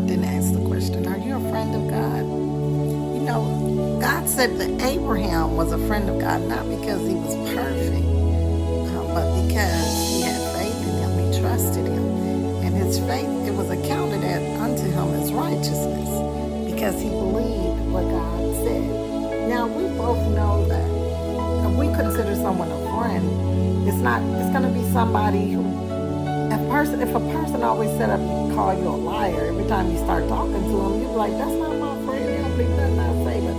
often ask the question, are you a friend of God? You know, God said that Abraham was a friend of God not because he was perfect, but because he had faith in him, he trusted him. And his faith, it was accounted unto him as righteousness because he believed what God said. Now, we both know that if we consider someone a friend, it's going to be somebody who, if a person always set up to call you a liar every time you start talking to him, you're like, that's not my friend. He don't believe nothing I say. But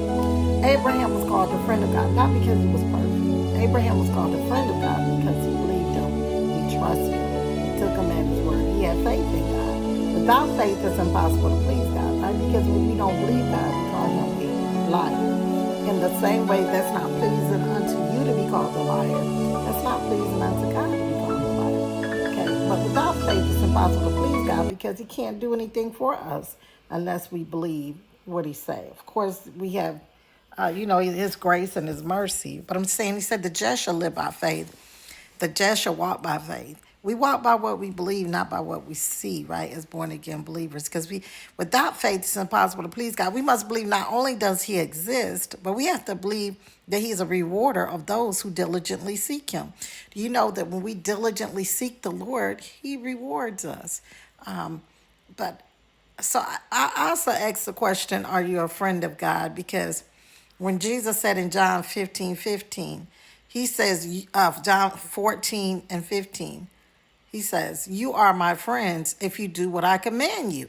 Abraham was called a friend of God, not because he was perfect. Abraham was called a friend of God because he believed him, he trusted him, he took him at his word. He had faith in God. Without faith, it's impossible to please God, right? Because when we don't believe God, we call him a liar. In the same way, that's not pleasing unto you to be called a liar. That's not pleasing unto God to be called a liar. Okay, but without faith, it's impossible to please God because he can't do anything for us unless we believe what he say. Of course, we have his grace and his mercy. But I'm saying, he said the just shall live by faith. The just shall walk by faith. We walk by what we believe, not by what we see, right, as born again believers. Because without faith, it's impossible to please God. We must believe not only does he exist, but we have to believe that he's a rewarder of those who diligently seek him. Do you know that when we diligently seek the Lord, he rewards us? But so I also ask the question, are you a friend of God? Because when Jesus said in John 15:15, he says, John 14:15, he says, you are my friends if you do what I command you.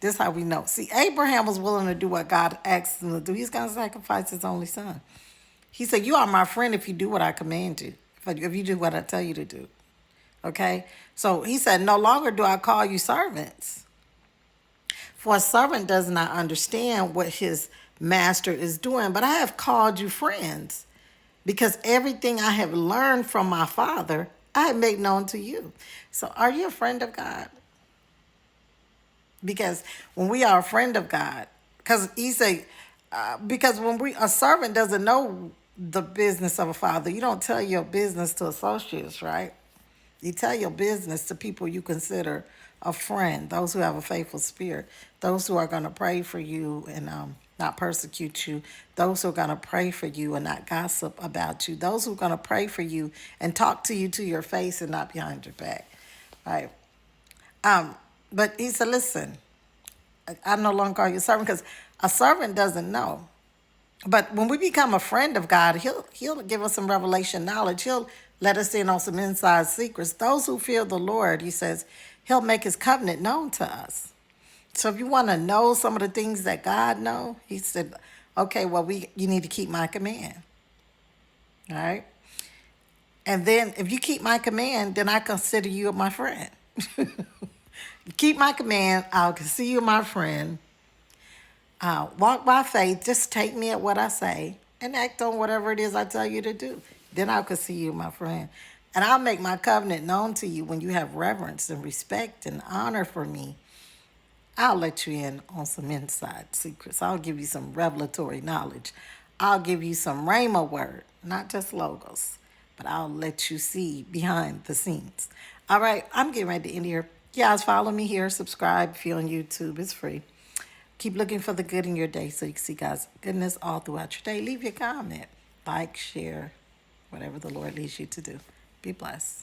This is how we know. See, Abraham was willing to do what God asked him to do. He's going to sacrifice his only son. He said, you are my friend if you do what I command you, if you do what I tell you to do. Okay? So he said, no longer do I call you servants. For a servant does not understand what his master is doing, but I have called you friends, because everything I have learned from my Father, I have made known to you. So are you a friend of God? Because when we are a friend of God, because he said, because when a servant doesn't know the business of a father, you don't tell your business to associates, right? You tell your business to people you consider a friend, those who have a faithful spirit, those who are going to pray for you and not persecute you, those who are going to pray for you and not gossip about you, those who are going to pray for you and talk to you to your face and not behind your back, right? But he said, listen, I no longer call you a servant, because a servant doesn't know. But when we become a friend of God, he'll give us some revelation knowledge. He'll let us in on some inside secrets. Those who fear the Lord, he says, he'll make his covenant known to us. So if you want to know some of the things that God know, he said, okay, well, you need to keep my command. All right? And then if you keep my command, then I consider you my friend. Keep my command, I'll consider you my friend. Walk by faith, just take me at what I say and act on whatever it is I tell you to do. Then I'll consider you my friend. And I'll make my covenant known to you when you have reverence and respect and honor for me. I'll let you in on some inside secrets. I'll give you some revelatory knowledge. I'll give you some rhema word, not just logos, but I'll let you see behind the scenes. All right, I'm getting ready to end here. You guys, follow me here. Subscribe if you're on YouTube. It's free. Keep looking for the good in your day so you can see God's goodness all throughout your day. Leave your comment, like, share, whatever the Lord leads you to do. Be blessed.